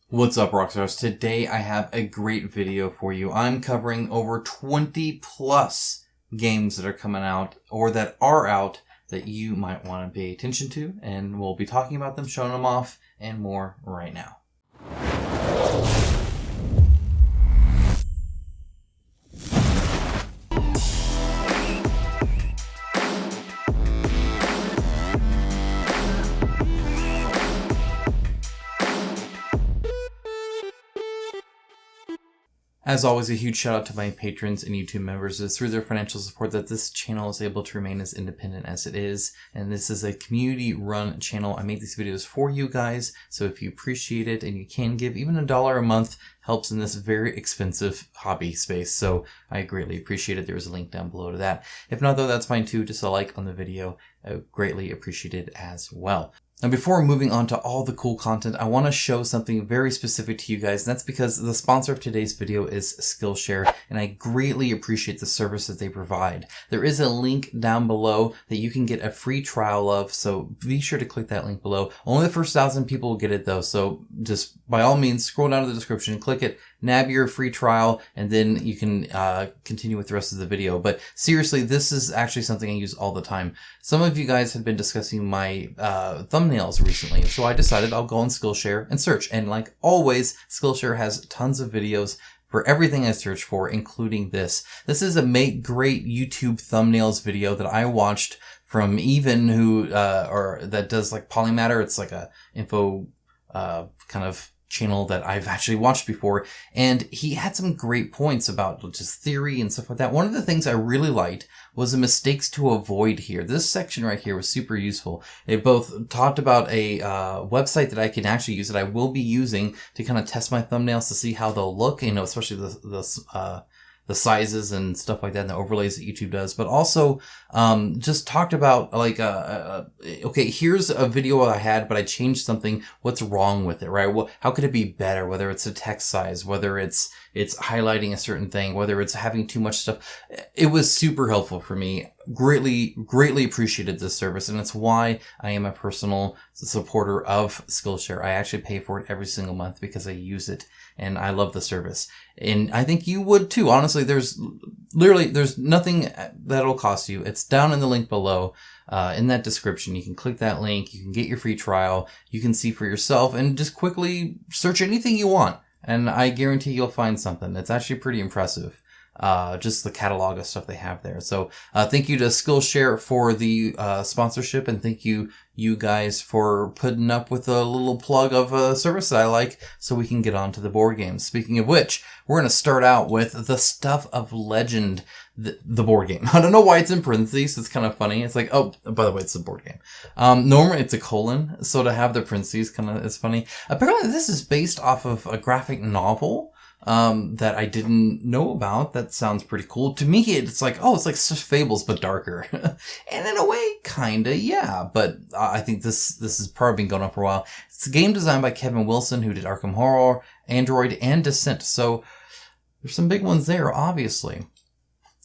What's up, Rockstars? Today I have a great video for you. I'm covering over 20 plus games that are coming out or that are out that you might want to pay attention to, and we'll be talking about them, showing them off, and more right now. As always, a huge shout out to my patrons and YouTube members. It's through their financial support that this channel is able to remain as independent as it is. And this is a community run channel. I make these videos for you guys. So if you appreciate it and you can give, even $1 a month helps in this very expensive hobby space. So I greatly appreciate it. There's a link down below to that. If not though, that's fine too. Just a like on the video. I greatly appreciate it as well. Now, before moving on to all the cool content, I want to show something very specific to you guys, and that's because the sponsor of today's video is Skillshare, and I greatly appreciate the service that they provide. There is a link down below that you can get a free trial of, so be sure to click that link below. Only the first 1,000 people will get it though, so just by all means, scroll down to the description and click it, nab your free trial, and then you can continue with the rest of the video. But seriously, this is actually something I use all the time. Some of you guys have been discussing my thumbnails recently, so I decided I'll go on Skillshare and search. And like always, Skillshare has tons of videos for everything I search for, including this. This is a Make Great YouTube Thumbnails video that I watched from Even, who that does like Polymatter. It's like a info kind of channel that I've actually watched before, and he had some great points about just theory and stuff like that. One of the things I really liked was the mistakes to avoid here. This section right here was super useful. They both talked about a website that I can actually use, that I will be using to kind of test my thumbnails to see how they'll look, you know, especially the sizes and stuff like that, and the overlays that YouTube does, but also just talked about like, okay, here's a video I had, but I changed something. What's wrong with it, right? Well, how could it be better? Whether it's a text size, whether it's highlighting a certain thing, whether it's having too much stuff. It was super helpful for me. Greatly appreciated this service, and it's why I am a personal supporter of Skillshare. I actually pay for it every single month because I use it, and I love the service. And I think you would too. Honestly, there's nothing that'll cost you. It's down in the link below. In that description, you can click that link, you can get your free trial, you can see for yourself, and just quickly search anything you want. And I guarantee you'll find something. It's actually pretty impressive. Just the catalog of stuff they have there. So, thank you to Skillshare for the, sponsorship, and thank you guys for putting up with a little plug of a service that I like, so we can get on to the board games. Speaking of which, we're going to start out with the Stuff of Legend, the board game. I don't know why it's in parentheses. It's kind of funny. It's like, oh, by the way, it's a board game. Normally it's a colon, so to have the parentheses is funny. Apparently this is based off of a graphic novel that I didn't know about. That sounds pretty cool. To me, it's like, oh, it's like Fables, but darker. And in a way, kinda, yeah. But I think this has probably been going on for a while. It's a game designed by Kevin Wilson, who did Arkham Horror, Android, and Descent. So there's some big ones there, obviously.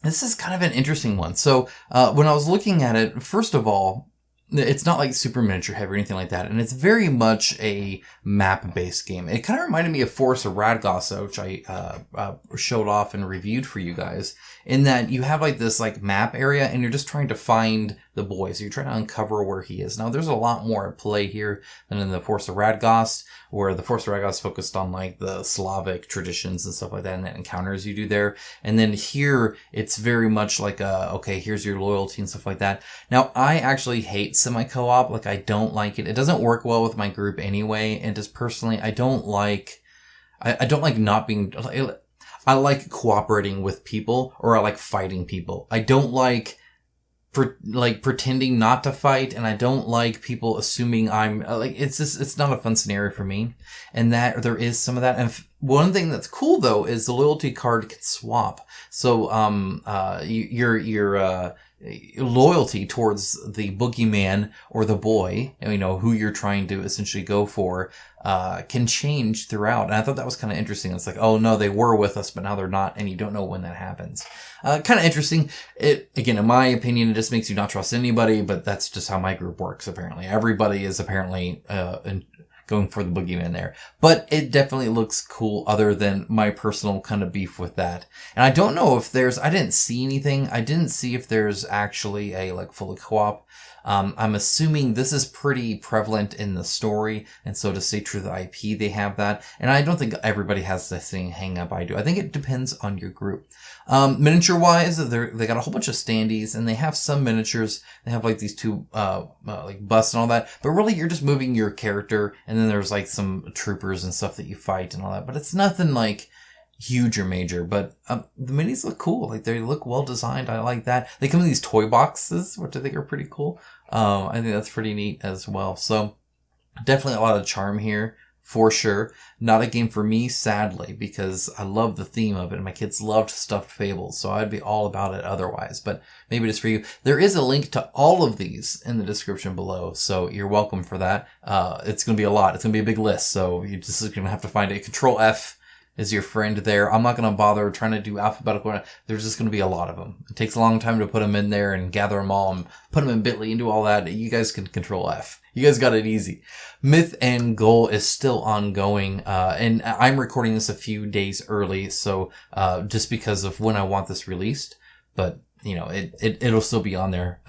This is kind of an interesting one. So when I was looking at it, first of all, it's not like super miniature heavy or anything like that, and it's very much a map-based game. It kind of reminded me of Forest of Radgoss, which I showed off and reviewed for you guys, in that you have like this like map area, and you're just trying to find the boy. So you're trying to uncover where he is. Now, there's a lot more at play here than in the Forest of Radgoss, where the Forest of Radgoss focused on like the Slavic traditions and stuff like that, and the encounters you do there. And then here, it's very much like okay, here's your loyalty and stuff like that. Now, I actually hate semi-co-op. Like, I don't like it. It doesn't work well with my group anyway. And just personally, I don't like not being, I like cooperating with people, or I like fighting people. I don't like pretending not to fight, and I don't like people assuming I'm like, it's not a fun scenario for me. And that there is some of that. And one thing that's cool though is the loyalty card can swap. So your loyalty towards the boogeyman or the boy, you know, who you're trying to essentially go for, can change throughout. And I thought that was kind of interesting. It's like, oh no, they were with us, but now they're not, and you don't know when that happens. Kind of interesting. It, again, in my opinion, it just makes you not trust anybody, but that's just how my group works, apparently. Everybody is apparently, going for the boogeyman there. But it definitely looks cool other than my personal kind of beef with that. And I don't know if I didn't see anything. I didn't see if there's actually a like fully co-op. I'm assuming this is pretty prevalent in the story, and so to stay true to the IP, they have that. And I don't think everybody has the same hang up I do. I think it depends on your group. Miniature wise, they got a whole bunch of standees, and they have some miniatures. They have like these two, like busts and all that. But really, you're just moving your character, and then there's like some troopers and stuff that you fight and all that. But it's nothing like huge or major, but the minis look cool. Like, they look well designed. I like that. They come in these toy boxes, which I think are pretty cool. I think that's pretty neat as well. So definitely a lot of charm here for sure. Not a game for me, sadly, because I love the theme of it, and my kids loved stuffed fables, so I'd be all about it otherwise. But maybe just for you. There is a link to all of these in the description below, so you're welcome for that. It's going to be a lot. It's going to be a big list, so you're just going to have to find it. Control F is your friend there. I'm not going to bother trying to do alphabetical. There's just going to be a lot of them. It takes a long time to put them in there and gather them all and put them in Bitly and do all that. You guys can Control F. You guys got it easy. Myth and Goal is still ongoing, and I'm recording this a few days early, so just because of when I want this released. But you know, it'll still be on there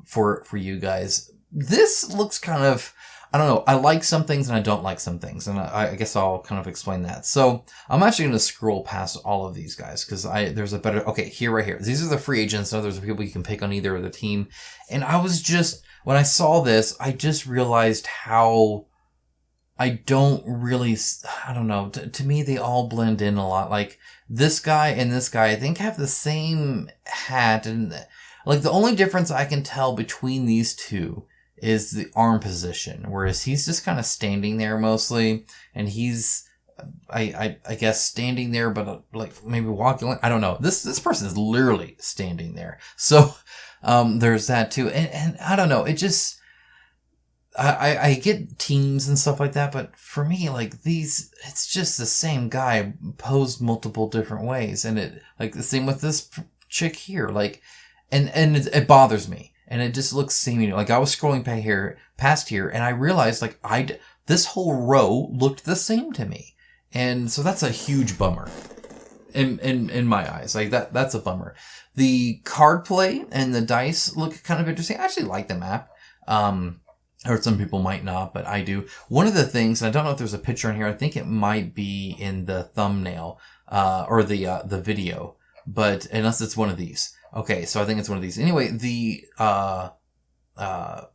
for you guys. This looks kind of, I don't know. I like some things and I don't like some things, and I guess I'll kind of explain that. So I'm actually going to scroll past all of these guys because there's a better. Okay, right here. These are the free agents. Now there's the people you can pick on either of the team, and I was just, when I saw this, I just realized how I don't really, I don't know. To me, they all blend in a lot. Like this guy and this guy, I think have the same hat, and like the only difference I can tell between these two is the arm position, whereas he's just kind of standing there mostly, and he's, I guess standing there, but like maybe walking. I don't know. This person is literally standing there. So, there's that too. And I don't know. It just, I get teams and stuff like that, but for me, like these, it's just the same guy posed multiple different ways. And it, like the same with this chick here, like, and it bothers me. And it just looks samey. Like I was scrolling past here, and I realized like this whole row looked the same to me, and so that's a huge bummer in my eyes. Like that's a bummer. The card play and the dice look kind of interesting. I actually like the map. Or some people might not, but I do. One of the things, and I don't know if there's a picture in here. I think it might be in the thumbnail or the video, but unless it's one of these. Okay, so I think it's one of these. Anyway, the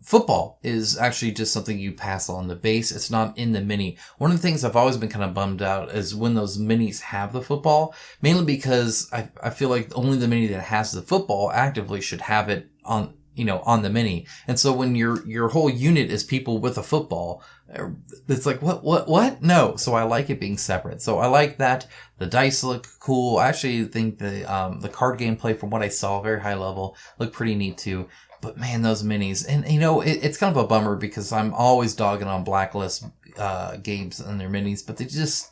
football is actually just something you pass on the base. It's not in the mini. One of the things I've always been kind of bummed out is when those minis have the football, mainly because I feel like only the mini that has the football actively should have it on the mini. And so when your whole unit is people with a football, it's like, what? No. So I like it being separate. So I like that. The dice look cool. I actually think the card gameplay, from what I saw, very high level, looked pretty neat too. But man, those minis. And it's kind of a bummer because I'm always dogging on Blacklist games and their minis, but they just,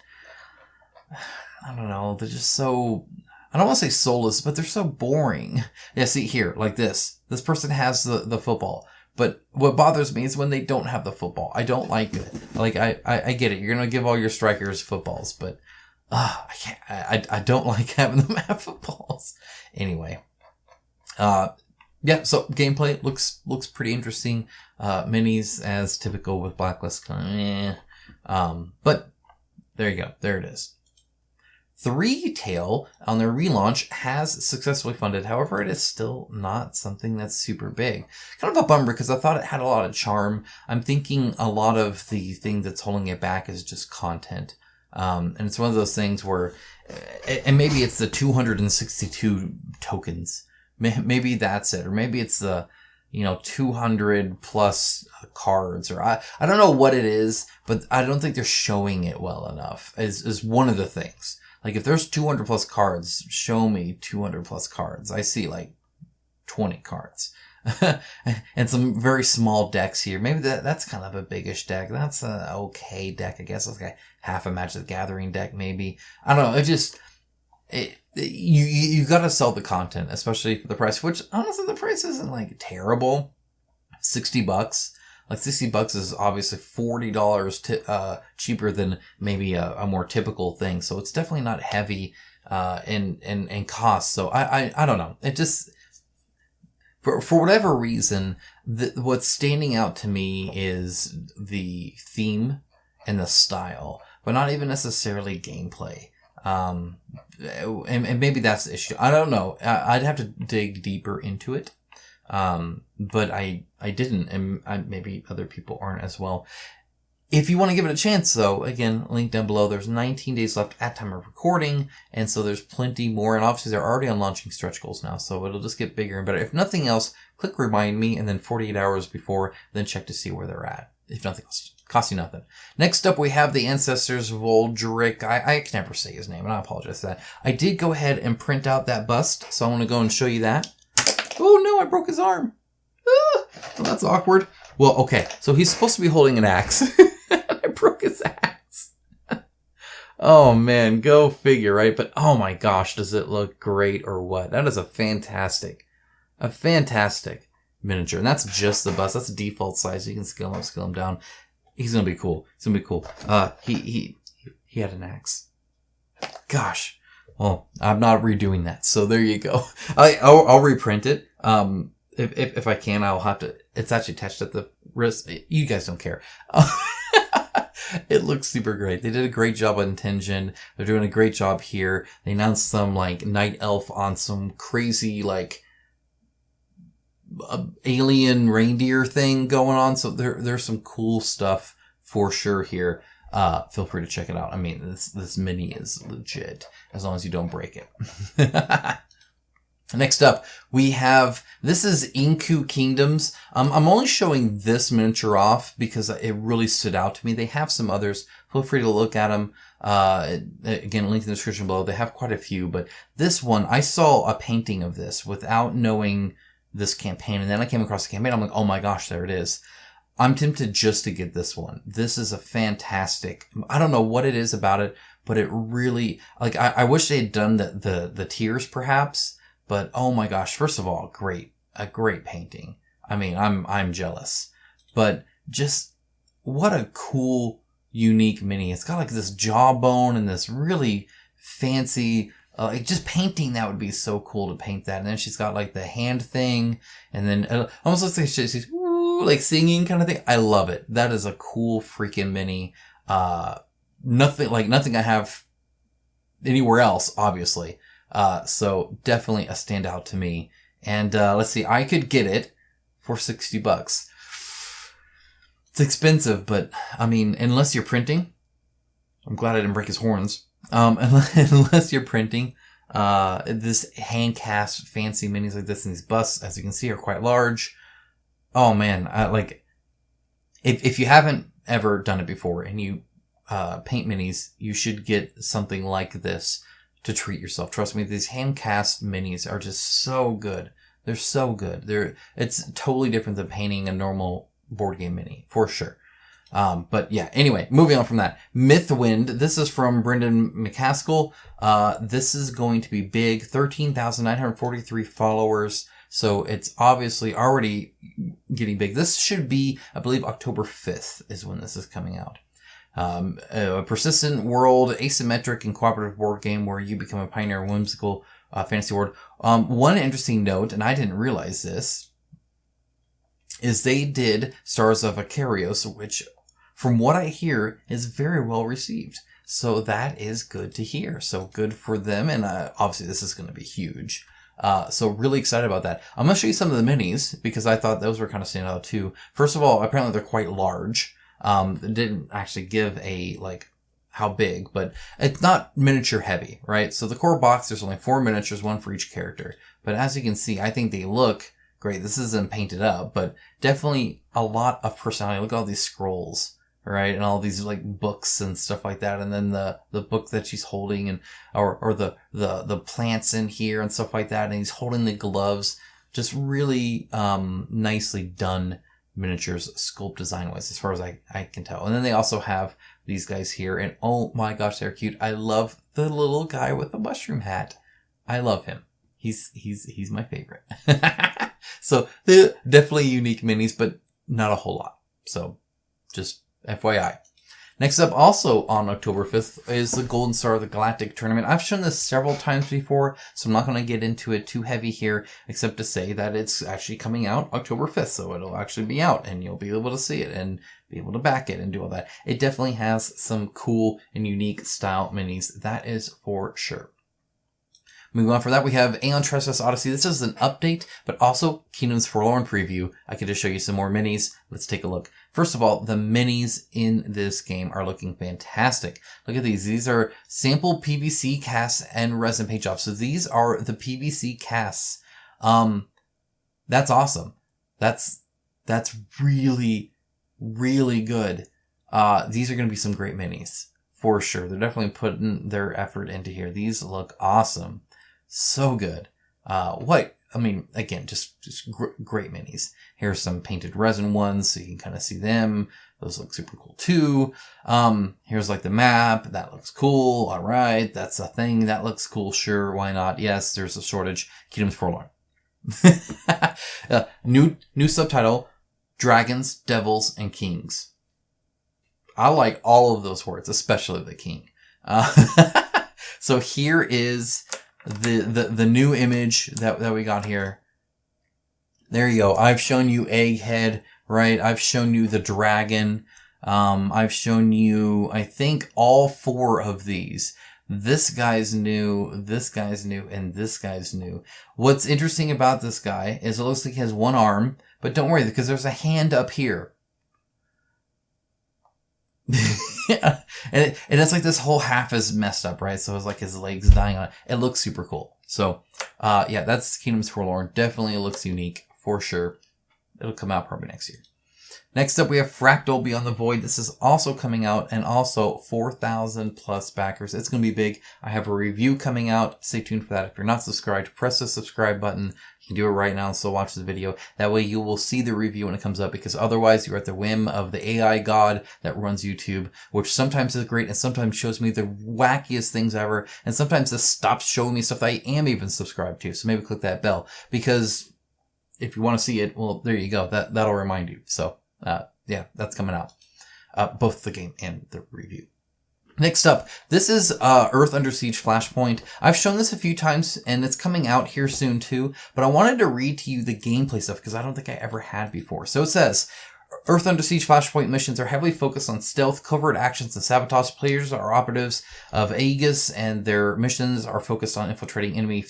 I don't know, they're just so, I don't want to say soulless, but they're so boring. Yeah, see here, like this. This person has the football. But what bothers me is when they don't have the football. I don't like it. Like, I get it. You're going to give all your strikers footballs, but I can't. I don't like having them have footballs. Anyway. Yeah, so gameplay looks pretty interesting. Minis, as typical with Blacklist, kind of but there you go. There it is. ThreeTale on their relaunch has successfully funded. However, it is still not something that's super big. Kind of a bummer because I thought it had a lot of charm. I'm thinking a lot of the thing that's holding it back is just content. And it's one of those things where, and maybe it's the 262 tokens. Maybe that's it. Or maybe it's the, 200 plus cards, or I don't know what it is, but I don't think they're showing it well enough is one of the things. Like, if there's 200 plus cards, show me 200 plus cards. I see, like, 20 cards. And some very small decks here. Maybe that's kind of a biggish deck. That's an okay deck, I guess. It's like half a Magic the Gathering deck, maybe. I don't know. You gotta sell the content, especially for the price, which, honestly, the price isn't, like, terrible. $60. Like $60 is obviously $40 cheaper than maybe a more typical thing. So it's definitely not heavy in cost. So I don't know. It just, for whatever reason, what's standing out to me is the theme and the style, but not even necessarily gameplay. And maybe that's the issue. I don't know. I'd have to dig deeper into it. But I didn't, and maybe other people aren't as well. If you want to give it a chance, though, again, link down below. There's 19 days left at time of recording, and so there's plenty more. And obviously, they're already on launching stretch goals now, so it'll just get bigger and better. If nothing else, click remind me, and then 48 hours before, then check to see where they're at. If nothing else, costs you nothing. Next up, we have the Ancestors Voljaryk. I can never say his name, and I apologize for that. I did go ahead and print out that bust, so I want to go and show you that. Oh no, I broke his arm. Well, that's awkward. Well, okay, so he's supposed to be holding an axe. I broke his axe. Oh man, go figure, right? But oh my gosh, does it look great or what? That is a fantastic miniature. And that's just the bust. That's a default size. You can scale him up, scale him down. He's gonna be cool. He's gonna be cool. He had an axe. Gosh. Well, I'm not redoing that. So there you go. I'll reprint it. If I can, I'll have to. It's actually attached at the wrist. You guys don't care. It looks super great. They did a great job on Tenjin. They're doing a great job here. They announced some like night elf on some crazy like alien reindeer thing going on. So there's some cool stuff for sure here. Feel free to check it out. I mean, this mini is legit as long as you don't break it. Next up, we have, this is Inu Kingdoms. I'm only showing this miniature off because it really stood out to me. They have some others. Feel free to look at them. Again, link in the description below. They have quite a few, but this one, I saw a painting of this without knowing this campaign. And then I came across the campaign. I'm like, oh my gosh, there it is. I'm tempted just to get this one. This is a fantastic, I don't know what it is about it, but it really, like, I wish they had done the tiers perhaps. But oh my gosh, first of all, a great painting. I mean, I'm jealous. But just what a cool, unique mini. It's got like this jawbone and this really fancy, like just painting that would be so cool to paint that. And then she's got like the hand thing, and then it almost looks like she's woo, like singing kind of thing. I love it. That is a cool freaking mini. Nothing I have anywhere else, obviously. So definitely a standout to me. And, let's see, I could get it for $60. It's expensive, but I mean, unless you're printing, I'm glad I didn't break his horns. Unless you're printing, this hand cast fancy minis like this, and these busts, as you can see, are quite large. Oh man, if you haven't ever done it before and you, paint minis, you should get something like this to treat yourself. Trust me, these hand cast minis are just so good. They're so good. It's totally different than painting a normal board game mini, for sure. But yeah, anyway, moving on from that. Mythwind, this is from Brendan McCaskill. This is going to be big, 13,943 followers. So it's obviously already getting big. This should be, I believe, October 5th is when this is coming out. A persistent world, asymmetric and cooperative board game where you become a pioneer in whimsical fantasy world. One interesting note, and I didn't realize this, is they did Stars of Akarios, which, from what I hear, is very well received. So that is good to hear. So good for them, and obviously this is going to be huge. So really excited about that. I'm going to show you some of the minis, because I thought those were kind of standing out too. First of all, apparently they're quite large. It didn't actually give a, like, how big, but it's not miniature heavy, right? So the core box, there's only 4 miniatures, 1 for each character. But as you can see, I think they look great. This isn't painted up, but definitely a lot of personality. Look at all these scrolls, right? And all these, like, books and stuff like that. And then the book that she's holding, and, or the plants in here and stuff like that. And he's holding the gloves. Just really, nicely done miniatures sculpt design wise, as far as I can tell. And then they also have these guys here, and oh my gosh, they're cute. I love the little guy with the mushroom hat. I love him. He's my favorite. So they're definitely unique minis, but not a whole lot. So just FYI. Next up, also on October 5th, is the Goldenstar, the Galactic tournament. I've shown this several times before, so I'm not going to get into it too heavy here, except to say that it's actually coming out October 5th, so it'll actually be out, and you'll be able to see it, and be able to back it, and do all that. It definitely has some cool and unique style minis, that is for sure. Moving on from that, we have Aeon, Trespass, Odyssey. This is an update, but also Kingdoms Forlorn preview. I could just show you some more minis. Let's take a look. First of all, the minis in this game are looking fantastic. Look at these. These are sample PVC casts and resin paint jobs. So these are the PVC casts. That's awesome. That's really, really good. These are going to be some great minis for sure. They're definitely putting their effort into here. These look awesome. So good. Again, just great minis. Here's some painted resin ones, so you can kind of see them. Those look super cool too. Here's like the map. That looks cool. All right. That's a thing. That looks cool. Sure. Why not? Yes, there's a shortage. Kingdoms Forlorn. New subtitle, Dragons, Devils, and Kings. I like all of those words, especially the king. So here is the new image that we got here. There you go. I've shown you Egghead, right? I've shown you the dragon. I've shown you, I think, all 4 of these. This guy's new, this guy's new, and this guy's new. What's interesting about this guy is it looks like he has 1 arm, but don't worry, because there's a hand up here. Yeah. And it's like this whole half is messed up, right? So it's like his legs dying on it. It looks super cool. So, yeah, that's Kingdoms Forlorn. Definitely looks unique for sure. It'll come out probably next year. Next up, we have Fractal Beyond the Void. This is also coming out, and also 4,000 plus backers. It's going to be big. I have a review coming out. Stay tuned for that. If you're not subscribed, press the subscribe button. You can do it right now and still watch the video. That way you will see the review when it comes up, because otherwise you're at the whim of the AI god that runs YouTube, which sometimes is great and sometimes shows me the wackiest things ever, and sometimes this stops showing me stuff that I am even subscribed to. So maybe click that bell, because if you want to see it, well, there you go. That'll remind you. So, yeah, that's coming out. Both the game and the review. Next up, this is Earth Under Siege Flashpoint. I've shown this a few times, and it's coming out here soon too, but I wanted to read to you the gameplay stuff, because I don't think I ever had before. So it says, Earth Under Siege Flashpoint missions are heavily focused on stealth, covert actions, and sabotage. Players are operatives of Aegis, and their missions are focused on infiltrating enemy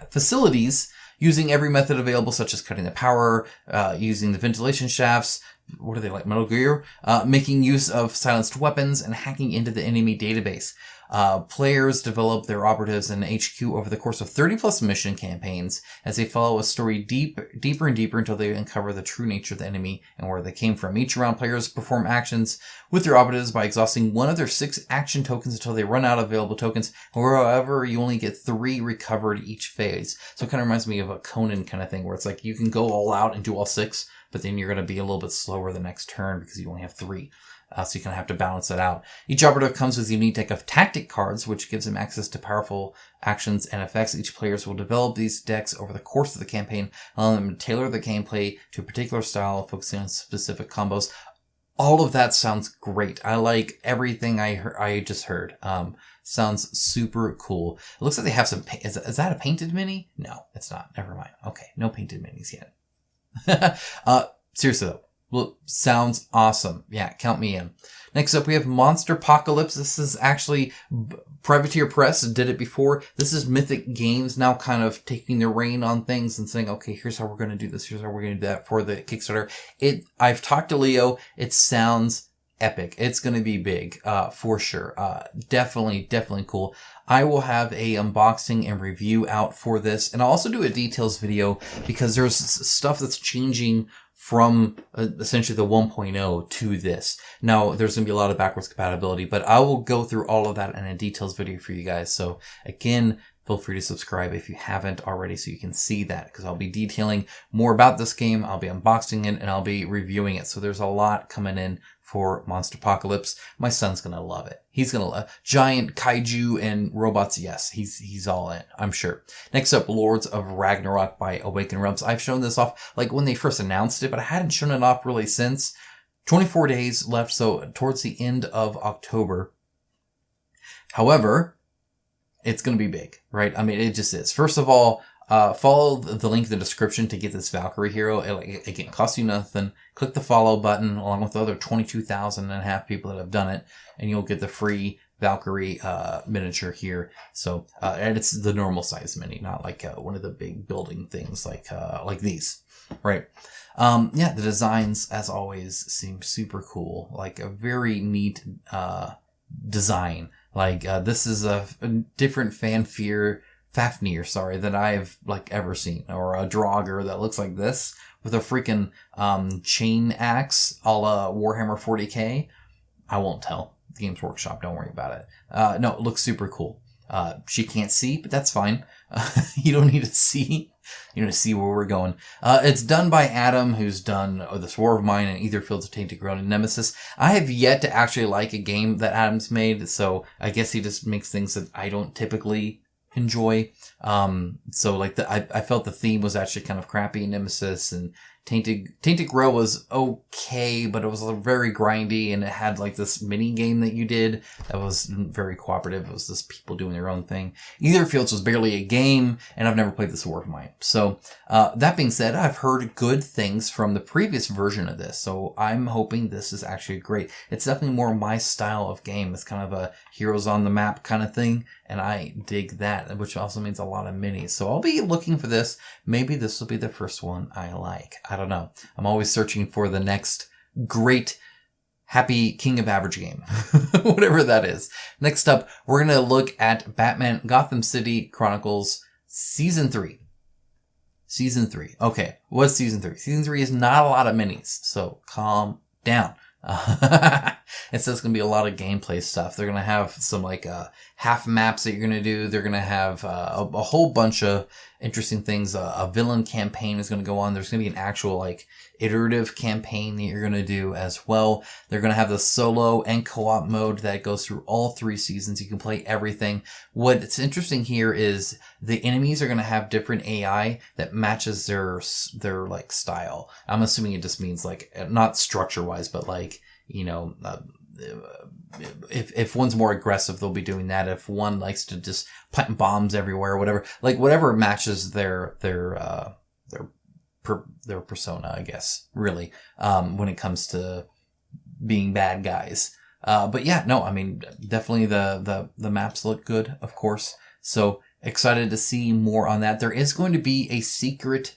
facilities, using every method available, such as cutting the power, using the ventilation shafts, what are they, like Metal Gear? Making use of silenced weapons, and hacking into the enemy database. Players develop their operatives in HQ over the course of 30 plus mission campaigns as they follow a story deeper and deeper until they uncover the true nature of the enemy and where they came from. Each round, players perform actions with their operatives by exhausting one of their 6 action tokens until they run out of available tokens. However, you only get 3 recovered each phase. So it kind of reminds me of a Conan kind of thing, where it's like you can go all out and do all 6, but then you're going to be a little bit slower the next turn because you only have 3. So you kind of have to balance it out. Each operative comes with a unique deck of tactic cards, which gives them access to powerful actions and effects. Each player will develop these decks over the course of the campaign, allowing them to tailor the gameplay to a particular style, focusing on specific combos. All of that sounds great. I like everything I just heard. Sounds super cool. It looks like they have some. Is that a painted mini? No, it's not. Never mind. Okay, no painted minis yet. Seriously though. Well, sounds awesome. Yeah, count me in. Next up, we have Monsterpocalypse. This is actually Privateer Press did it before. This is Mythic Games now kind of taking the reign on things and saying, okay, here's how we're going to do this. Here's how we're going to do that for the Kickstarter. I've talked to Leo. It sounds epic. It's going to be big, for sure. Definitely cool. I will have a unboxing and review out for this, and I'll also do a details video because there's stuff that's changing from essentially the 1.0 to this. Now, there's going to be a lot of backwards compatibility, but I will go through all of that in a details video for you guys. So again, feel free to subscribe if you haven't already so you can see that, because I'll be detailing more about this game. I'll be unboxing it and I'll be reviewing it. So there's a lot coming in for Monsterpocalypse. My son's gonna love it. He's gonna love giant kaiju and robots. Yes, he's all in, I'm sure. Next up, Lords of Ragnarok by Awakened Realms. I've shown this off like when they first announced it, but I hadn't shown it off really since. 24 days left, so towards the end of October. However, it's gonna be big, right? I mean, it just is. First of all, follow the link in the description to get this Valkyrie hero. Again, it costs you nothing. Click the follow button along with the other 22,500 people that have done it, and you'll get the free Valkyrie miniature here. So, and it's the normal size mini, not like one of the big building things like these, right? Yeah, the designs, as always, seem super cool. Like a very neat design. Like this is a different Fafnir, that I've like ever seen, or a Draugr that looks like this with a freaking chain axe a la Warhammer 40k. I won't tell. The Games Workshop, don't worry about it. No, it looks super cool. She can't see, but that's fine. You don't need to see. You know, to see where we're going. It's done by Adam, who's done This War of Mine and Either Fields of Tainted Ground and Nemesis. I have yet to actually like a game that Adam's made, so I guess he just makes things that I don't typically enjoy. So like I felt the theme was actually kind of crappy in Nemesis, and Tainted Grow was okay, but it was very grindy, and it had like this mini game that you did that was very cooperative. It was just people doing their own thing. Either Fields was barely a game, and I've never played This War of Mine. So that being said, I've heard good things from the previous version of this, so I'm hoping this is actually great. It's definitely more my style of game. It's kind of a heroes on the map kind of thing, and I dig that, which also means a lot of minis. So I'll be looking for this. Maybe this will be the first one I like. I don't know. I'm always searching for the next great, happy King of Average game. Whatever that is. Next up, we're going to look at Batman Gotham City Chronicles Season 3. Season 3. Okay, what's Season 3? Season 3 is not a lot of minis, so calm down. It's just going to be a lot of gameplay stuff. They're going to have some like half maps that you're going to do. They're going to have a whole bunch of interesting things. A villain campaign is going to go on. There's going to be an actual like iterative campaign that you're going to do as well. They're going to have the solo and co-op mode that goes through all 3 seasons. You can play everything. What's interesting here is the enemies are going to have different AI that matches their like style. I'm assuming it just means like not structure wise, but like, you know, if one's more aggressive, they'll be doing that. If one likes to just plant bombs everywhere or whatever, like whatever matches their persona, I guess, really, when it comes to being bad guys. But yeah, no, I mean, definitely the maps look good, of course. So excited to see more on that. There is going to be a secret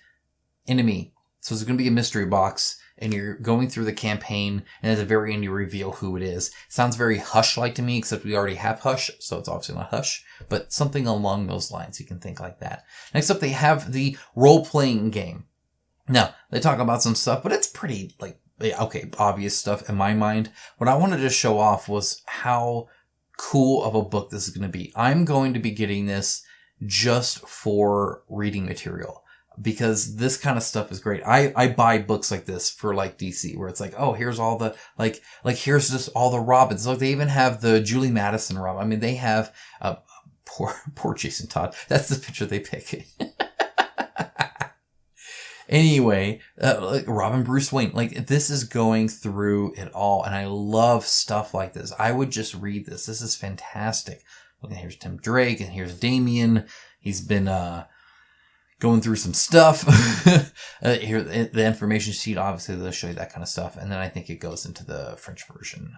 enemy. So there's going to be a mystery box, and you're going through the campaign, and at the very end you reveal who it is. Sounds very Hush-like to me, except we already have Hush, so it's obviously not Hush, but something along those lines. You can think like that. Next up, they have the role-playing game. Now, they talk about some stuff, but it's pretty, like, okay, obvious stuff in my mind. What I wanted to show off was how cool of a book this is going to be. I'm going to be getting this just for reading material, because this kind of stuff is great. I buy books like this for like DC, where it's like, oh, here's all the, like here's just all the Robins. Like they even have the Julie Madison Robin. I mean, they have, poor Jason Todd. That's the picture they pick. Anyway, like Robin Bruce Wayne, like this is going through it all. And I love stuff like this. I would just read this. This is fantastic. Look, here's Tim Drake and here's Damian. He's been, going through some stuff. Here, the information sheet, obviously they'll show you that kind of stuff. And then I think it goes into the French version.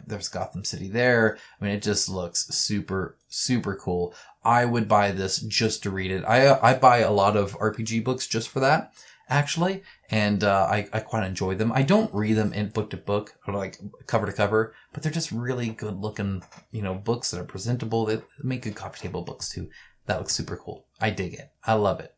There's Gotham City there. I mean, it just looks super, super cool. I would buy this just to read it. I buy a lot of RPG books just for that, actually. And, I quite enjoy them. I don't read them in book to book or like cover to cover, but they're just really good looking, you know, books that are presentable. They make good coffee table books too. That looks super cool. I dig it. I love it.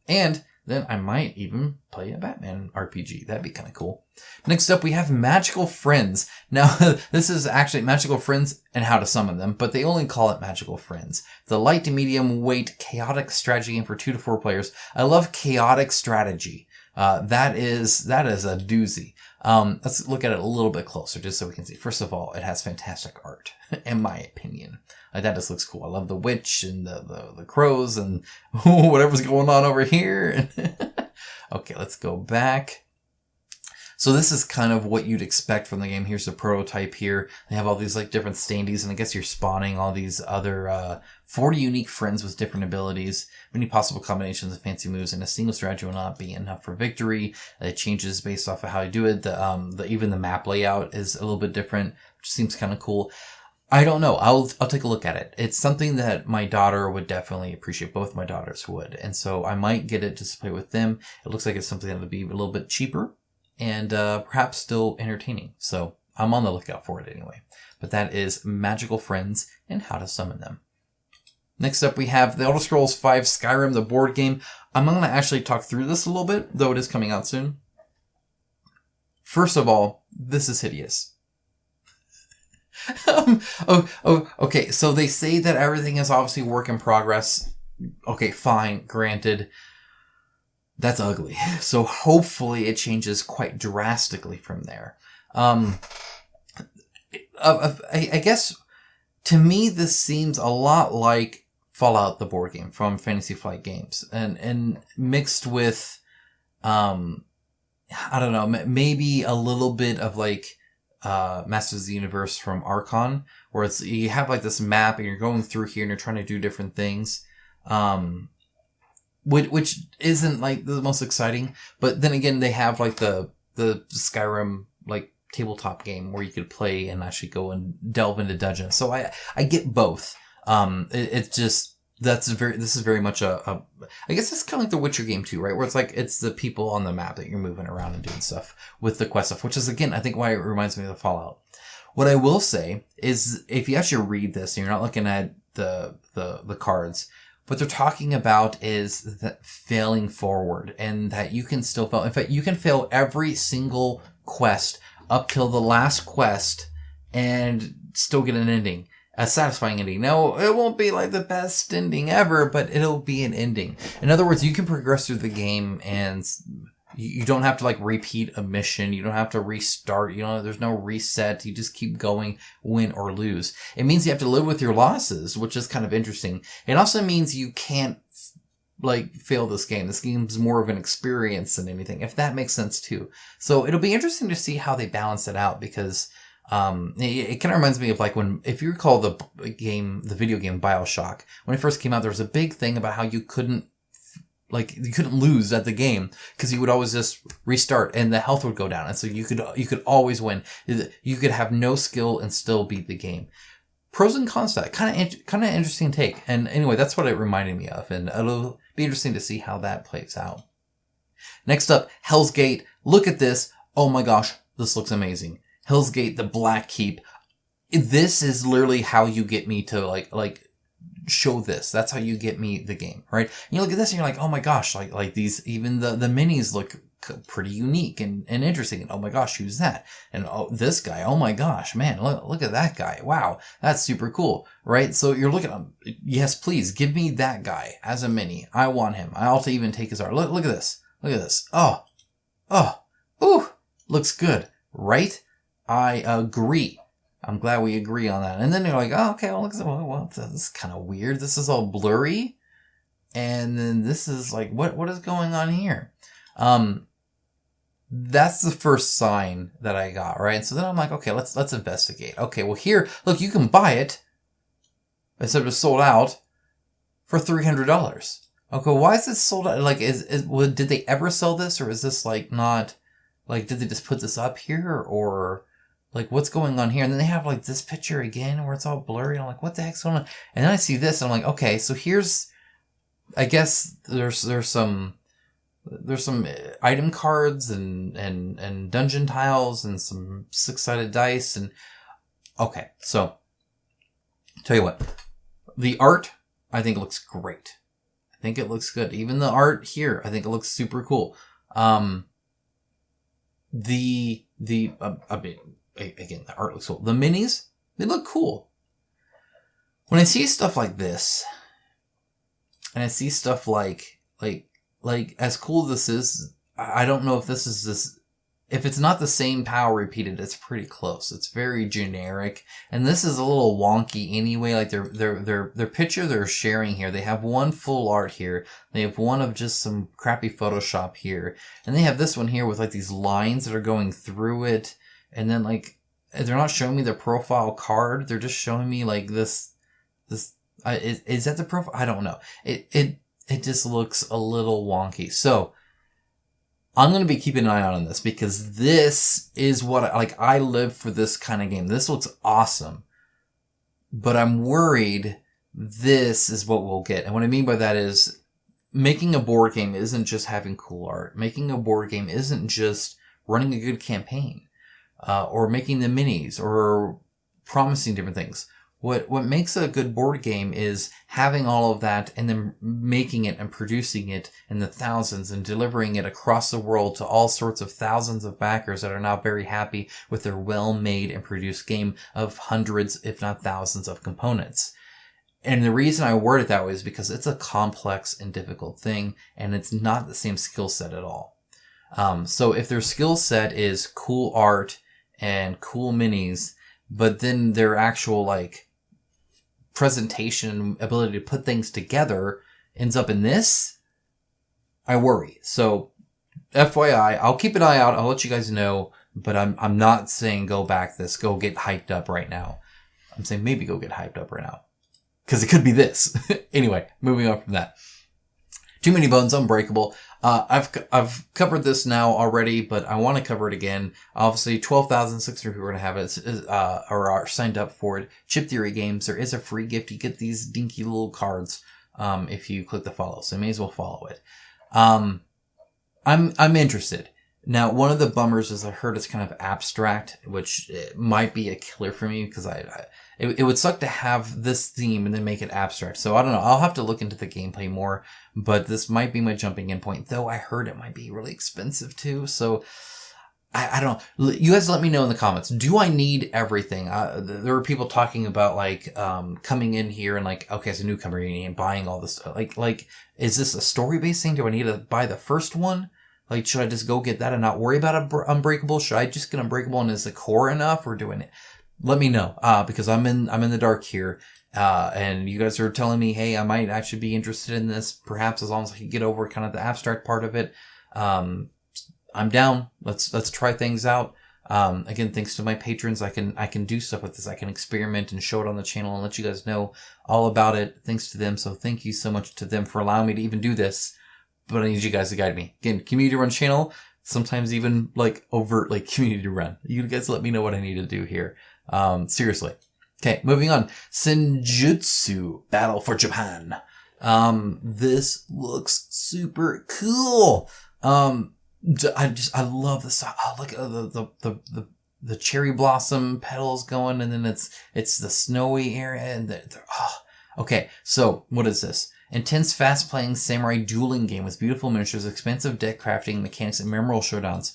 And then I might even play a Batman RPG. That'd be kind of cool. Next up, we have Magical Friends. Now, this is actually Magical Friends and how to summon them, but they only call it Magical Friends. The light to medium weight chaotic strategy game for 2 to 4 players. I love chaotic strategy. That is a doozy. Let's look at it a little bit closer just so we can see. First of all, it has fantastic art, in my opinion. Like, that just looks cool. I love the witch and the crows and whatever's going on over here. Okay, let's go back. So this is kind of what you'd expect from the game. Here's the prototype here. They have all these like different standees, and I guess you're spawning all these other 40 unique friends with different abilities. Many possible combinations of fancy moves, and a single strategy will not be enough for victory. It changes based off of how you do it. Even the map layout is a little bit different, which seems kind of cool. I don't know. I'll take a look at it. It's something that my daughter would definitely appreciate. Both my daughters would. And so I might get it just to play with them. It looks like it's something that would be a little bit cheaper and perhaps still entertaining. So I'm on the lookout for it anyway. But that is Magical Friends and how to summon them. Next up, we have The Elder Scrolls V Skyrim, the board game. I'm going to actually talk through this a little bit, though it is coming out soon. First of all, this is hideous. Okay, so they say that everything is obviously work in progress. Okay, fine, granted. That's ugly. So hopefully it changes quite drastically from there. I guess, to me, this seems a lot like Fallout, the board game from Fantasy Flight Games, and mixed with, I don't know, maybe a little bit of like Masters of the Universe from Arkham, where it's you have like this map and you're going through here and you're trying to do different things, which isn't like the most exciting. But then again, they have like the Skyrim like tabletop game where you could play and actually go and delve into dungeons. So I get both. It's just this is very much I guess it's kind of like the Witcher game too, right? Where it's like it's the people on the map that you're moving around and doing stuff with the quest stuff, which is again I think why it reminds me of the Fallout. What I will say is if you actually read this and you're not looking at the cards, what they're talking about is that failing forward and that you can still fail. In fact, you can fail every single quest up till the last quest and still get an ending. A satisfying ending. Now, it won't be like the best ending ever, but it'll be an ending. In other words, you can progress through the game and you don't have to like repeat a mission. You don't have to restart. There's no reset. You just keep going, win or lose. It means you have to live with your losses, which is kind of interesting. It also means you can't like fail this game. This game's more of an experience than anything, if that makes sense too. So it'll be interesting to see how they balance it out because it kind of reminds me of like if you recall the video game BioShock, when it first came out, there was a big thing about how you couldn't lose at the game because you would always just restart and the health would go down. And so you could always win. You could have no skill and still beat the game. Pros and cons to that. Kind of interesting take. And anyway, that's what it reminded me of. And it'll be interesting to see how that plays out. Next up, Hell's Gate. Look at this. Oh my gosh, this looks amazing. Hell's Gate, the Black Keep. This is literally how you get me to like show this. That's how you get me the game, right? And you look at this and you're like, oh my gosh, like these, even the minis look pretty unique and interesting. And oh my gosh, who's that? And oh, this guy, oh my gosh, man, look at that guy. Wow, that's super cool, right? So you're looking at him. Yes, please give me that guy as a mini. I want him. I also even take his art. Look at this. Look at this. Oh, ooh, looks good, right? I agree. I'm glad we agree on that. And then you're like, oh, okay, well, this is kind of weird. This is all blurry. And then this is like, what is going on here? That's the first sign that I got, right? So then I'm like, okay, let's investigate. Okay, well here, look, you can buy it. Except it's sold out for $300. Okay, why is this sold out? Like, did they ever sell this? Or is this like not, like, did they just put this up here? Or like, what's going on here? And then they have like this picture again where it's all blurry. And I'm like, what the heck's going on? And then I see this and I'm like, okay, so here's, I guess there's some item cards and dungeon tiles and some 6-sided dice. And okay, so tell you what, the art I think looks great. I think it looks good. Even the art here, I think it looks super cool. Again, the art looks cool. The minis, they look cool. When I see stuff like this, and I see stuff like as cool as this is, I don't know if if it's not the same power repeated, it's pretty close. It's very generic. And this is a little wonky anyway. Like their picture they're sharing here. They have one full art here. They have one of just some crappy Photoshop here. And they have this one here with like these lines that are going through it. And then like, they're not showing me their profile card. They're just showing me like this, is that the profile? I don't know. It just looks a little wonky. So, I'm going to be keeping an eye out on this because this is what, I live for this kind of game. This looks awesome. But I'm worried this is what we'll get. And what I mean by that is making a board game isn't just having cool art. Making a board game isn't just running a good campaign, or making the minis or promising different things. What makes a good board game is having all of that and then making it and producing it in the thousands and delivering it across the world to all sorts of thousands of backers that are now very happy with their well-made and produced game of hundreds, if not thousands of components. And the reason I word it that way is because it's a complex and difficult thing, and it's not the same skill set at all. So if their skill set is cool art and cool minis, but then their actual presentation ability to put things together ends up in this, I worry. So FYI, I'll keep an eye out. I'll let you guys know, but I'm not saying go back this, go get hyped up right now. I'm saying maybe go get hyped up right now, because it could be this. Anyway, moving on from that. Too Many Bones, Unbreakable. I've covered this now already, but I want to cover it again. Obviously, 12,600 people are going to have it, or are signed up for it. Chip Theory Games, there is a free gift. You get these dinky little cards, if you click the follow. So you may as well follow it. I'm interested. Now, one of the bummers is I heard it's kind of abstract, which might be a killer for me because it would suck to have this theme and then make it abstract. So I don't know. I'll have to look into the gameplay more, but this might be my jumping in point, though I heard it might be really expensive too. So I don't know. You guys let me know in the comments. Do I need everything? There were people talking about coming in here and okay, as a newcomer and buying all this stuff. Is this a story-based thing? Do I need to buy the first one? Should I just go get that and not worry about Unbreakable? Should I just get Unbreakable and is the core enough, or do I? Let me know, because I'm in the dark here, and you guys are telling me, hey, I might actually be interested in this, perhaps as long as I can get over kind of the abstract part of it. I'm down. Let's try things out. Again, thanks to my patrons, I can do stuff with this. I can experiment and show it on the channel and let you guys know all about it. Thanks to them. So thank you so much to them for allowing me to even do this. But I need you guys to guide me. Again, community run channel, sometimes even overt community run. You guys let me know what I need to do here. Seriously. Okay, moving on. Senjutsu Battle for Japan. This looks super cool. I love this. Oh, look at the cherry blossom petals going, and then it's the snowy area, and okay. So what is this? Intense, fast-playing samurai dueling game with beautiful miniatures, expansive deck crafting mechanics, and memorable showdowns.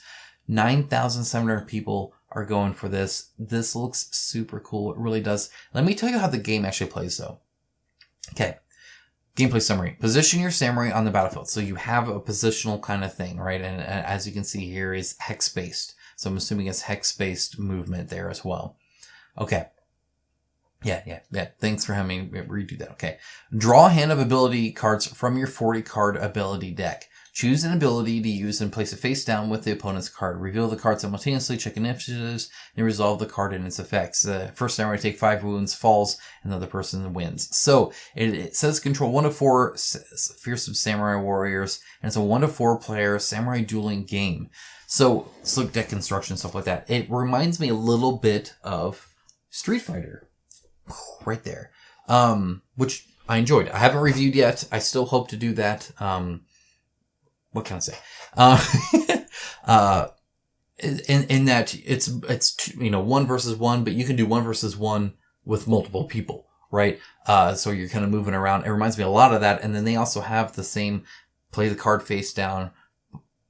9,700 people are going for this. This looks super cool. It really does. Let me tell you how the game actually plays, though. Okay. Gameplay summary. Position your samurai on the battlefield. So you have a positional kind of thing, right? And as you can see here is hex-based. So I'm assuming it's hex-based movement there as well. Okay. Yeah. Thanks for having me redo that. Okay. Draw a hand of ability cards from your 40 card ability deck. Choose an ability to use and place it face down with the opponent's card. Reveal the card simultaneously, check initiatives, and resolve the card and its effects. The first samurai take 5 wounds, falls, and the other person wins. So, it says control 1 to 4 fearsome samurai warriors, and it's a 1 to 4 player samurai dueling game. So, let's look at deck construction, stuff like that. It reminds me a little bit of Street Fighter. Right there. Which I enjoyed. I haven't reviewed yet. I still hope to do that. What can I say? In that it's 1 versus 1, but you can do 1 versus 1 with multiple people. right? So you're kind of moving around. It reminds me a lot of that. And then they also have the same play the card face down,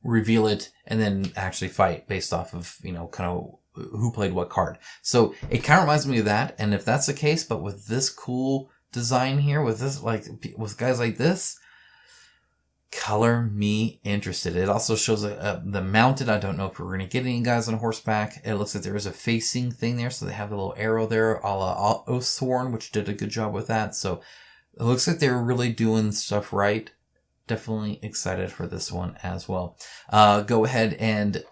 reveal it, and then actually fight based off of, you know, kind of who played what card. So it kind of reminds me of that. And if that's the case, but with this cool design here, with this, like, with guys like this, color me interested. It also shows the mounted. I don't know if we're going to get any guys on horseback. It looks like there is a facing thing there. So they have the little arrow there, a la Oathsworn, which did a good job with that. So it looks like they're really doing stuff right. Definitely excited for this one as well. Go ahead and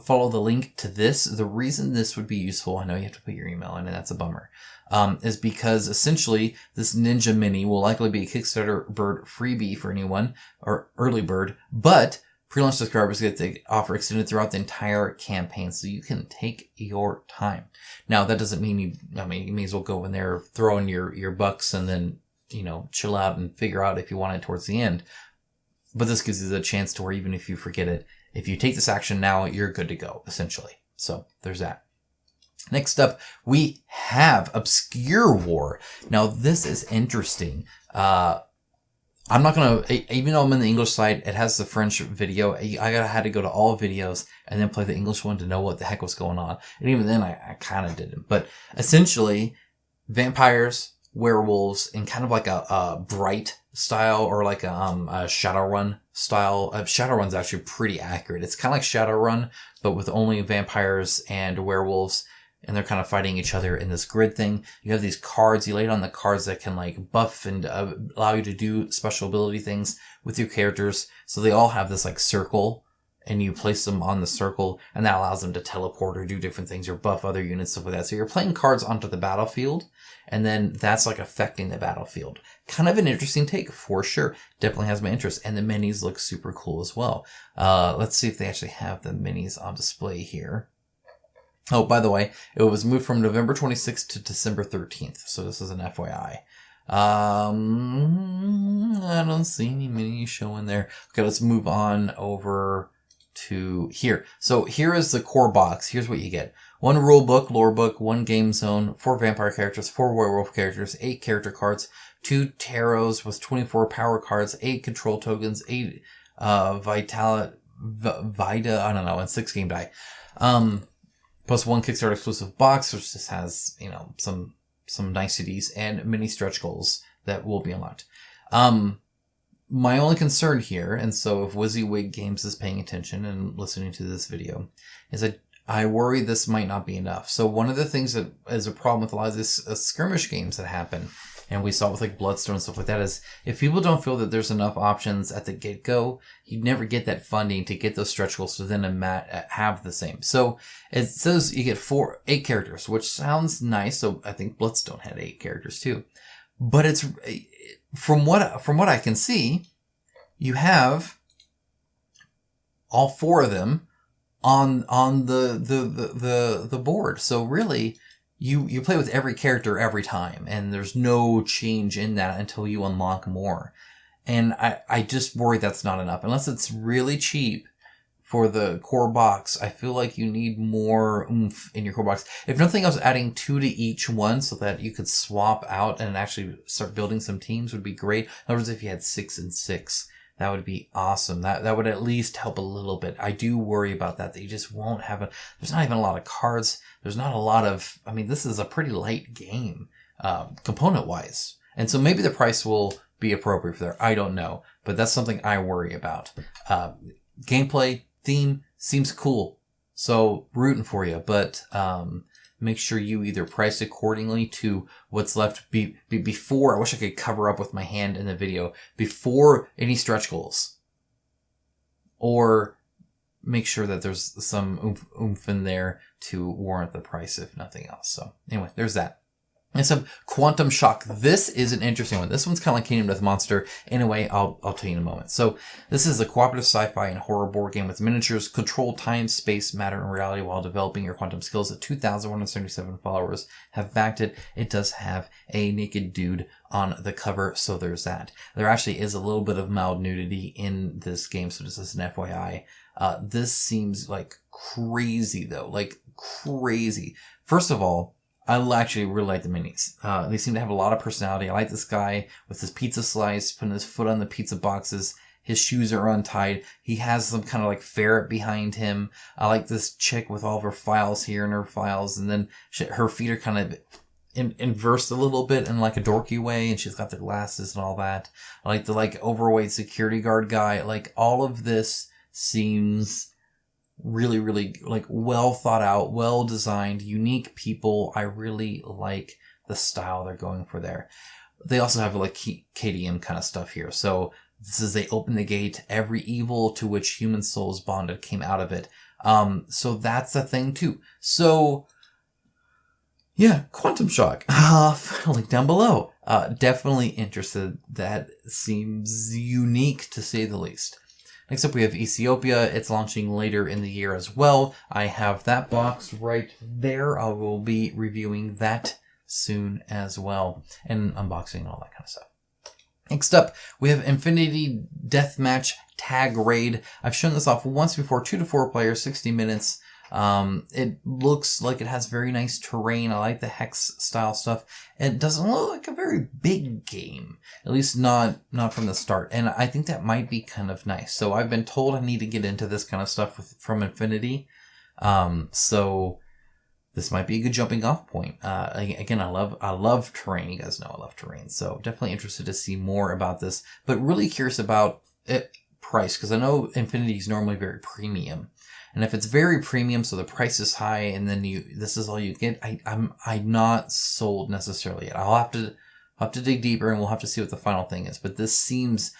follow the link to this. The reason this would be useful, I know you have to put your email in, and that's a bummer, is because essentially this Ninja Mini will likely be a Kickstarter bird freebie for anyone, or early bird, but pre-launch subscribers get the offer extended throughout the entire campaign, so you can take your time. Now, that doesn't mean you may as well go in there, throw in your bucks, and then, you know, chill out and figure out if you want it towards the end. But this gives you the chance to where even if you forget it, if you take this action now, you're good to go, essentially. So there's that. Next up, we have Obscure War. Now, this is interesting. I'm not going to, even though I'm in the English side, it has the French video. I had to go to all videos and then play the English one to know what the heck was going on. And even then, I kind of didn't. But essentially, vampires, werewolves, in kind of like a bright style, or like a Shadowrun style. Shadowrun's actually pretty accurate. It's kind of like Shadowrun, but with only vampires and werewolves, and they're kind of fighting each other in this grid thing. You have these cards. You lay down the cards that can like buff and allow you to do special ability things with your characters. So they all have this like circle, and you place them on the circle, and that allows them to teleport or do different things or buff other units, stuff like that. So you're playing cards onto the battlefield, and then that's like affecting the battlefield. Kind of an interesting take for sure. Definitely has my interest. And the minis look super cool as well. Let's see if they actually have the minis on display here. Oh, by the way, it was moved from November 26th to December 13th. So this is an FYI. I don't see any minis showing there. Okay, let's move on over to here. So here is the core box. Here's what you get. 1 rule book, lore book, 1 game zone, 4 vampire characters, 4 werewolf characters, 8 character cards, 2 tarots with 24 power cards, 8 control tokens, 8 Vida, I don't know, and 6 game die. Plus 1 Kickstarter exclusive box, which just has, you know, some niceties, and mini stretch goals that will be unlocked. My only concern here, and so if WYSIWYG Games is paying attention and listening to this video, is that I worry this might not be enough. So one of the things that is a problem with a lot of these skirmish games that happen, and we saw with like Bloodstone and stuff like that, is if people don't feel that there's enough options at the get-go, you never get that funding to get those stretch goals to then have the same. So it says you get 8 characters, which sounds nice. So I think Bloodstone had 8 characters too. But it's, from what I can see, you have all 4 of them on the board. So really, you play with every character every time, and there's no change in that until you unlock more. And I just worry that's not enough. Unless it's really cheap for the core box, I feel like you need more oomph in your core box. If nothing else, adding 2 to each one so that you could swap out and actually start building some teams would be great. In other words, if you had 6 and 6, that would be awesome. That would at least help a little bit. I do worry about that you just won't have there's not even a lot of cards. There's not a lot of, this is a pretty light game, component wise. And so maybe the price will be appropriate for there. I don't know, but that's something I worry about. Gameplay, theme seems cool. So rooting for you, but, make sure you either price accordingly to what's left before. I wish I could cover up with my hand in the video before any stretch goals, or make sure that there's some oomph in there to warrant the price, if nothing else. So anyway, there's that. And some Quantum Shock. This is an interesting one. This one's kind of like Kingdom Death Monster. In a way, I'll tell you in a moment. So this is a cooperative sci-fi and horror board game with miniatures. Control time, space, matter, and reality while developing your quantum skills. At 2,177 followers have backed it. It does have a naked dude on the cover, so there's that. There actually is a little bit of mild nudity in this game, so this is an FYI. This seems like crazy, though. Like, crazy. First of all, I actually really like the minis. They seem to have a lot of personality. I like this guy with his pizza slice, putting his foot on the pizza boxes. His shoes are untied. He has some kind of like ferret behind him. I like this chick with all of her files here and her files. And then her feet are kind of inversed a little bit in like a dorky way. And she's got the glasses and all that. I like the like overweight security guard guy. Like all of this seems really, really like well thought out, well designed, unique people. I really like the style they're going for there. They also have like KDM kind of stuff here. So this is they open the gate. Every evil to which human souls bonded came out of it. So that's a thing too. So yeah, Quantum Shock. Link down below. Definitely interested. That seems unique to say the least. Next up, we have Esopya. It's launching later in the year as well. I have that box right there. I will be reviewing that soon as well. And unboxing and all that kind of stuff. Next up, we have Infinity Deathmatch Tag Raid. I've shown this off once before. 2 to 4 players, 60 minutes. It looks like it has very nice terrain. I like the hex style stuff. It doesn't look like a very big game, at least not from the start. And I think that might be kind of nice. So I've been told I need to get into this kind of stuff from Infinity. So this might be a good jumping off point. Again, I love terrain. You guys know I love terrain. So definitely interested to see more about this, but really curious about price, because I know Infinity is normally very premium. And if it's very premium, so the price is high, and then this is all you get, I'm not sold necessarily yet. I'll have to dig deeper, and we'll have to see what the final thing is. But this seems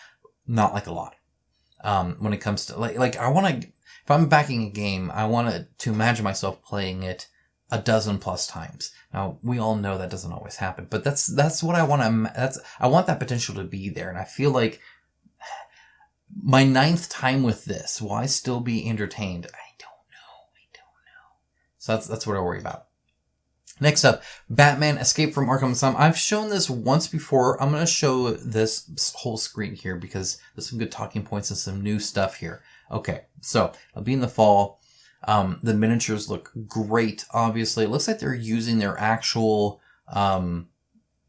not like a lot. When it comes to like I want to, if I'm backing a game, I want to imagine myself playing it a dozen plus times. Now we all know that doesn't always happen, but that's what I want to. I want that potential to be there, and I feel like my 9th time with this, will I still be entertained? I don't know. So that's what I worry about. Next up, Batman Escape from Arkham Asylum. I've shown this once before. I'm going to show this whole screen here because there's some good talking points and some new stuff here. Okay, so it'll be in the fall. The miniatures look great, obviously. It looks like they're using their actual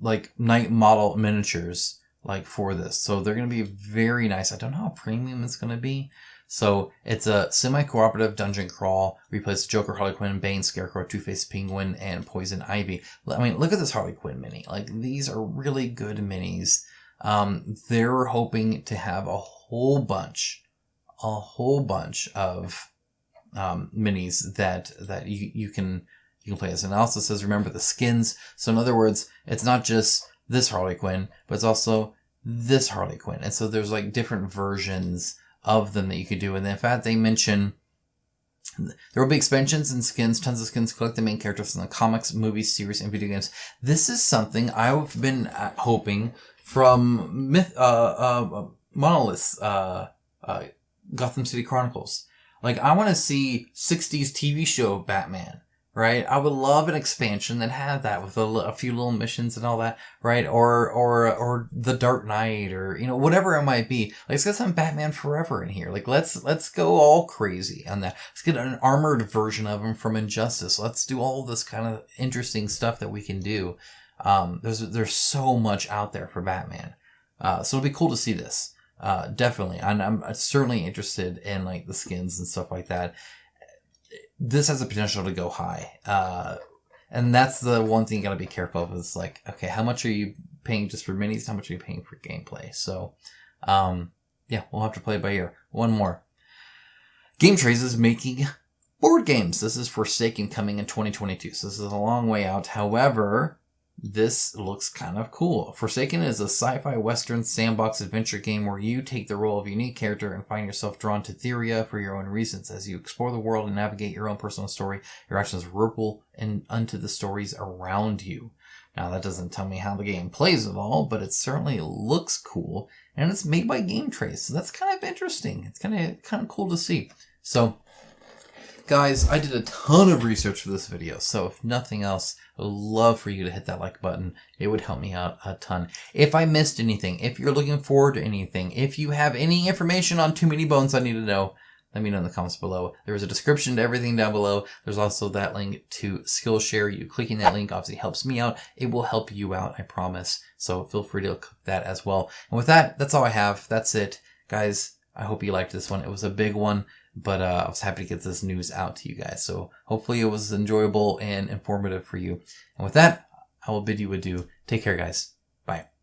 like night model miniatures like for this. So they're going to be very nice. I don't know how premium it's going to be. So it's a semi-cooperative dungeon crawl. Replace Joker, Harley Quinn, Bane, Scarecrow, Two-Face, Penguin, and Poison Ivy. I mean, look at this Harley Quinn mini. Like, these are really good minis. They're hoping to have a whole bunch of minis that you can play as. And it also says, remember the skins. So in other words, it's not just this Harley Quinn, but it's also this Harley Quinn. And so there's like different versions of them that you could do. And in fact, they mention there will be expansions and skins, tons of skins. Collect the main characters from the comics, movies, series, and video games. This is something I've been hoping from Monolith's Gotham City Chronicles. Like, I want to see 60s TV show Batman, right? I would love an expansion that had that with a few little missions and all that, right? Or The Dark Knight, or, you know, whatever it might be. Like, let's get some Batman Forever in here. Like, let's go all crazy on that. Let's get an armored version of him from Injustice. Let's do all this kind of interesting stuff that we can do. There's so much out there for Batman. So it'll be cool to see this. Definitely. And I'm certainly interested in like the skins and stuff like that. This has the potential to go high. And that's the one thing you gotta be careful of, is like, okay, how much are you paying just for minis? How much are you paying for gameplay? So, yeah, we'll have to play it by ear. One more. Game Trace is making board games. This is Forsaken, coming in 2022. So this is a long way out. However, this looks kind of cool. Forsaken is a sci-fi western sandbox adventure game where you take the role of a unique character and find yourself drawn to Theria for your own reasons. As you explore the world and navigate your own personal story, your actions ripple unto the stories around you. Now, that doesn't tell me how the game plays at all, but it certainly looks cool, and it's made by Game Trace, so that's kind of interesting. It's kind of cool to see. So, guys, I did a ton of research for this video, so if nothing else, I would love for you to hit that like button. It would help me out a ton. If I missed anything, if you're looking forward to anything, if you have any information on Too Many Bones I need to know, let me know in the comments below. There is a description to everything down below. There's also that link to Skillshare. You clicking that link obviously helps me out. It will help you out, I promise. So feel free to click that as well. And with that, that's all I have. That's it. Guys, I hope you liked this one. It was a big one, but I was happy to get this news out to you guys. So hopefully it was enjoyable and informative for you. And with that, I will bid you adieu. Take care, guys. Bye.